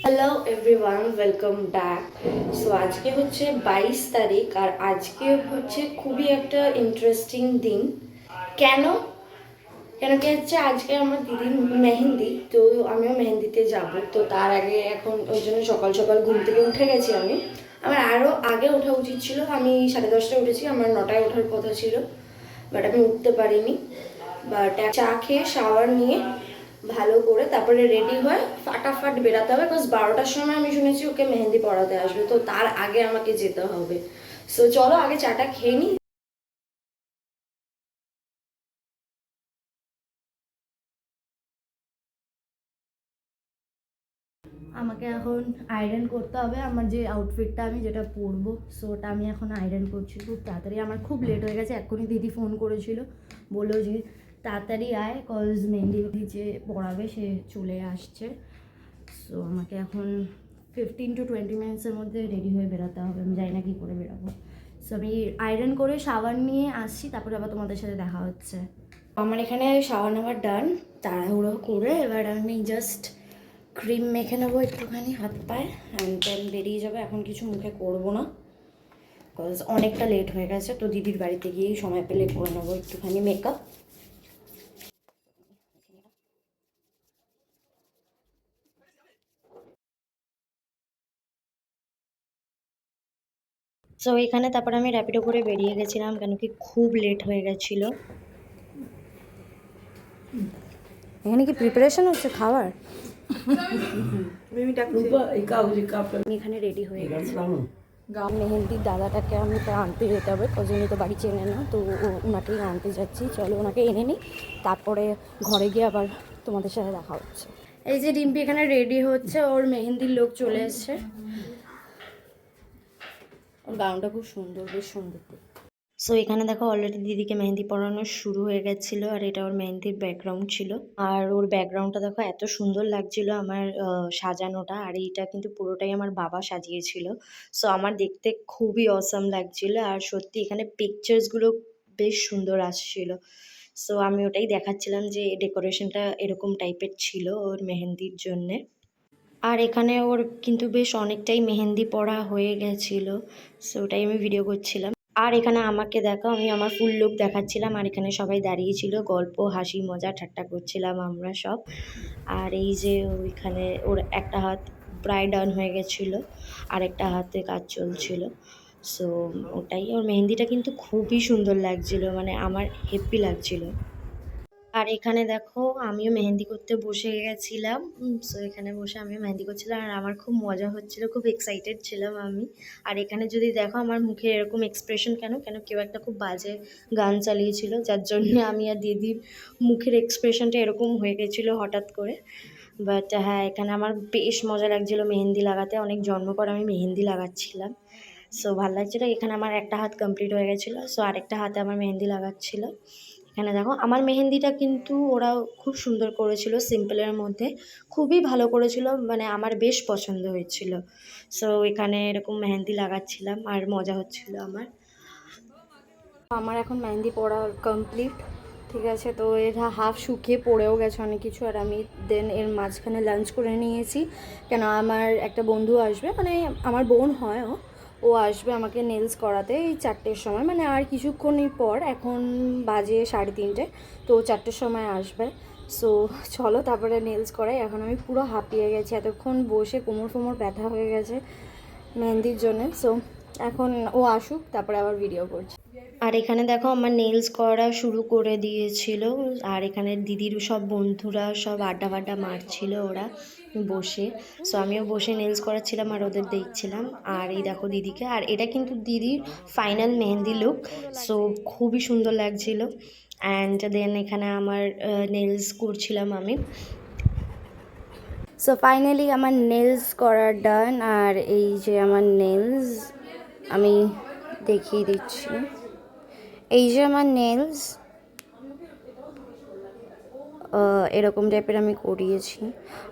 Hello everyone, welcome back. So আজকে হচ্ছে 22 তারিখ, আর আজকে হচ্ছে খুবই একটা ইন্টারেস্টিং দিন। কেন কেন কি হচ্ছে, আজকে আমার দিদির মেহেন্দি, তো আমিও মেহেন্দিতে যাব। তো তার আগে এখন ওই জন্য সকাল সকাল ঘুম থেকে উঠে গেছি আমি। আমার আরও আগে ওঠা উচিত ছিল, আমি 10:30টায় উঠেছি, আমার 9টায় ওঠার কথা ছিল, বাট আমি উঠতে পারিনি। বাট চা খেয়ে শাওয়ার নিয়ে ভালো করে তারপরে রেডি হয়ে ফাটাফাট বেরাতে হবে, বিকজ 12টার সময় আমি শুনেছি ওকে মেহেন্দি পড়াতে আসবে, তো তার আগে আমাকে যেতে হবে। সো চলো আগে চাটা খেয়ে নিই। আমাকে এখন আয়রন করতে হবে আমার যে আউটফিটটা আমি যেটা পরবো, সো ওটা আমি এখন আয়রন করছি খুব তাড়াতাড়ি। আমার খুব লেট হয়ে গেছে, এক্ষুনি দিদি ফোন করেছিল, বললো যে তাড়াতাড়ি আয়, কজ মেহেন্দি যে পড়াবে সে চলে আসছে। সো আমাকে এখন 15 to 20 মিনিটসের মধ্যে রেডি হয়ে বেরোতে হবে, আমি জানি না কী করে বেরোবো। সো আমি আয়রন করে শাওয়ার নিয়ে আসছি, তারপরে আবার তোমাদের সাথে দেখা হচ্ছে। আমার এখানে শাওয়ার নেওয়ার ডান, তাড়াহুড়ো করে এবার আমি জাস্ট ক্রিম মেখে নেবো একটুখানি হাত পায়ে, অ্যান্ড দেন বেরিয়ে যাবে। এখন কিছু মুখে করবো না, বিকজ অনেকটা লেট হয়ে গেছে, তো দিদির বাড়িতে গিয়েই সময় পেলে করে নেবো একটুখানি মেকআপ। সো এখানে তারপর আমি র্যাপিডো করে বেরিয়ে গেছিলাম, কেন কি খুব লেট হয়ে গেছিলো। এখানে কি প্রিপারেশন হচ্ছে খাবার? আমি এখানে রেডি হয়ে গেছি। মেহেন্দির দাদাটাকে আমি তো আনতে যেতে হবে, ওই জন্য তো বাড়ি চেনে না, তো ওনাকেই আনতে যাচ্ছি। চলো ওনাকে এনে নিই, তারপরে ঘরে গিয়ে আবার তোমাদের সাথে দেখা হচ্ছে। এই যে ডিম্পি এখানে রেডি হচ্ছে, ওর মেহেন্দির লোক চলে এসছে। ওর গাউনটা খুব সুন্দর, বেশ সুন্দর। সো এখানে দেখো অলরেডি দিদিকে মেহেন্দি পরানো শুরু হয়ে গেছিলো, আর এটা ওর মেহেন্দির ব্যাকগ্রাউন্ড ছিল। আর ওর ব্যাকগ্রাউন্ডটা দেখো এত সুন্দর লাগছিল আমার সাজানোটা, আর এইটা কিন্তু পুরোটাই আমার বাবা সাজিয়েছিল। সো আমার দেখতে খুবই অসাম লাগছিল, আর সত্যি এখানে পিকচার্সগুলো বেশ সুন্দর আসছিল। সো আমি ওটাই দেখাচ্ছিলাম যে ডেকোরেশনটা এরকম টাইপের ছিল ওর মেহেন্দির জন্যে। আর এখানে ওর কিন্তু বেশ অনেকটাই মেহেন্দি পড়া হয়ে গেছিলো, সো ওটাই আমি ভিডিও করছিলাম। আর এখানে আমাকে দেখো, আমি আমার ফুল লুক দেখাচ্ছিলাম, আর এখানে সবাই দাঁড়িয়েছিল, গল্প হাসি মজা ঠাট্টা করছিলাম আমরা সব। আর এই যে ওইখানে ওর একটা হাত প্রায় ডান হয়ে গেছিলো, আর একটা হাতে কাজ চলছিল। সো ওটাই, ওর মেহেন্দিটা কিন্তু খুবই সুন্দর লাগছিলো, মানে আমার হেব্বি লাগছিলো। আর এখানে দেখো আমিও মেহেন্দি করতে বসে গেছিলাম। সো এখানে বসে আমিও মেহেন্দি করছিলাম, আর আমার খুব মজা হচ্ছিল, খুব এক্সাইটেড ছিলাম আমি। আর এখানে যদি দেখো আমার মুখে এরকম এক্সপ্রেশন কেন কেন কেউ একটা খুব বাজে গান চালিয়েছিল, যার জন্য আমি আর দিদির মুখের এক্সপ্রেশনটা এরকম হয়ে গেছিলো হঠাৎ করে। বাট হ্যাঁ, এখানে আমার বেশ মজা লাগছিলো মেহেন্দি লাগাতে, অনেক জন্ম পর আমি মেহেন্দি লাগাচ্ছিলাম। সো ভালো লাগছিলো। এখানে আমার একটা হাত কমপ্লিট হয়ে গেছিলো, সো আরেকটা হাতে আমার মেহেন্দি লাগাচ্ছিলো। এখানে দেখো আমার মেহেন্দিটা কিন্তু ওরা খুব সুন্দর করেছিল, সিম্পলের মধ্যে খুবই ভালো করেছিল, মানে আমার বেশ পছন্দ হয়েছিল। সো এখানে এরকম মেহেন্দি লাগাচ্ছিলাম আর মজা হচ্ছিল আমার। আমার এখন মেহেন্দি পড়া কমপ্লিট, ঠিক আছে। তো এটা হাফ শুকিয়ে পড়েও গেছে অনেক কিছু, আর আমি দেন এর মাঝখানে লাঞ্চ করে নিয়েছি, কেন আমার একটা বন্ধু আসবে, মানে আমার বোন হয় ও আসবে আমাকে নেলস করাতে এই 4টের সময়, মানে আর কিছুক্ষণই পর, এখন বাজে 3:30, তো 4টের সময় আসবে। সো চলো তারপরে নেলস করাই। এখন আমি পুরো হাঁপিয়ে গেছি, এতক্ষণ বসে কোমর ফোমর ব্যথা হয়ে গেছে মেহেন্দির জন্য। সো এখন ও আসুক, তারপরে আবার ভিডিও করছি। আর এখানে দেখো আমার নেলস করা শুরু করে দিয়েছিল, আর এখানে দিদির সব বন্ধুরা সব আড্ডা ফাড্ডা মারছিল ওরা বসে। সো আমিও বসে নেলস করাচ্ছিলাম আর ওদের দেখছিলাম। আর এই দেখো দিদিকে, আর এটা কিন্তু দিদির ফাইনাল মেহেন্দি লুক, সো খুবই সুন্দর লাগছিল। অ্যান্ড দেন এখানে আমার নেলস করছিলাম আমি। সো ফাইনালি আমার নেলস করা ডান, আর এই যে আমার নেলস আমি দেখিয়ে দিচ্ছি। এই যে আমার নেলস এরকম টাইপের আমি করিয়েছি।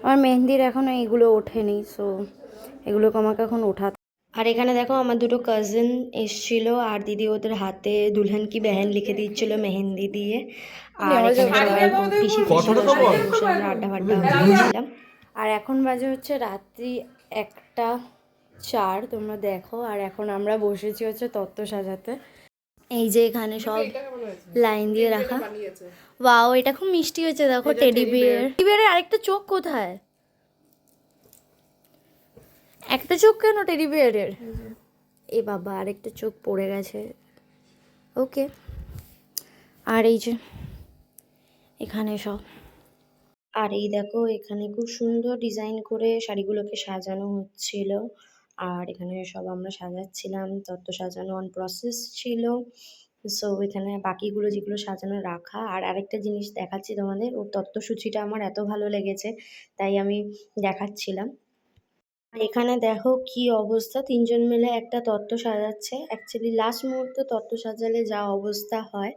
আমার মেহেন্দির এখনও এইগুলো ওঠেনি, সো এগুলোকে আমাকে এখন ওঠাতে। আর এখানে দেখো আমার দুটো কাজিন এসছিল, আর দিদি ওদের হাতে দুলহান কি বেহেন লিখে দিচ্ছিল মেহেন্দি দিয়ে। আর এখানে সবাই পিসি বসে আড্ডা ফাড্ডা করছিলাম। আর এখন বাজে হচ্ছে রাত্রি 1:04, তোমরা দেখো। আর এখন আমরা বসেছি হচ্ছে তত্ত্ব সাজাতে। এই যে এখানে সব লাইন দিয়ে রাখা। ওয়াও, এটা খুব মিষ্টি হয়েছে, দেখো টেডি বিয়ার। টেডি বিয়ারের আরেকটা চোখ কোথায়? একটা চোখ কেন টেডি বিয়ারের? এ বাবা, আরেকটা চোখ পড়ে গেছে। ওকে। আর এই যে এখানে সব, আর এই দেখো এখানে খুব সুন্দর ডিজাইন করে শাড়িগুলোকে সাজানো হচ্ছিল। আর এখানে সব আমরা সাজাচ্ছিলাম, তত্ত্ব সাজানো অন প্রসেস ছিল। সো এখানে বাকিগুলো যেগুলো সাজানো রাখা। আর আরেকটা জিনিস দেখাচ্ছি তোমাদের, ওর তত্ত্বসূচিটা আমার এত ভালো লেগেছে তাই আমি দেখাচ্ছিলাম। এখানে দেখো কি অবস্থা, তিনজন মিলে একটা তত্ত্ব সাজাচ্ছে। অ্যাকচুয়ালি লাস্ট মুহূর্তে তত্ত্ব সাজালে যা অবস্থা হয়,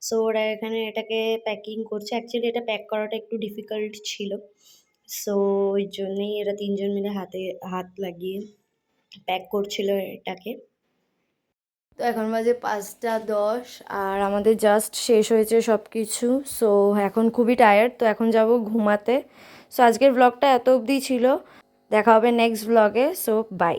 সো ওরা এখানে এটাকে প্যাকিং করছে। অ্যাকচুয়ালি এটা প্যাক করাটা একটু ডিফিকাল্ট ছিল, সো ওই জন্যেই এরা তিনজন মিলে হাতে হাত লাগিয়ে প্যাক করছিল এটাকে। তো এখন বাজে 5:10 আর আমাদের জাস্ট শেষ হয়েছে সব কিছু। সো এখন খুবই টায়ার্ড, তো এখন যাব ঘুমাতে। সো আজকের ব্লগটা এত অবধি ছিল, দেখা হবে নেক্সট ব্লগে। So by.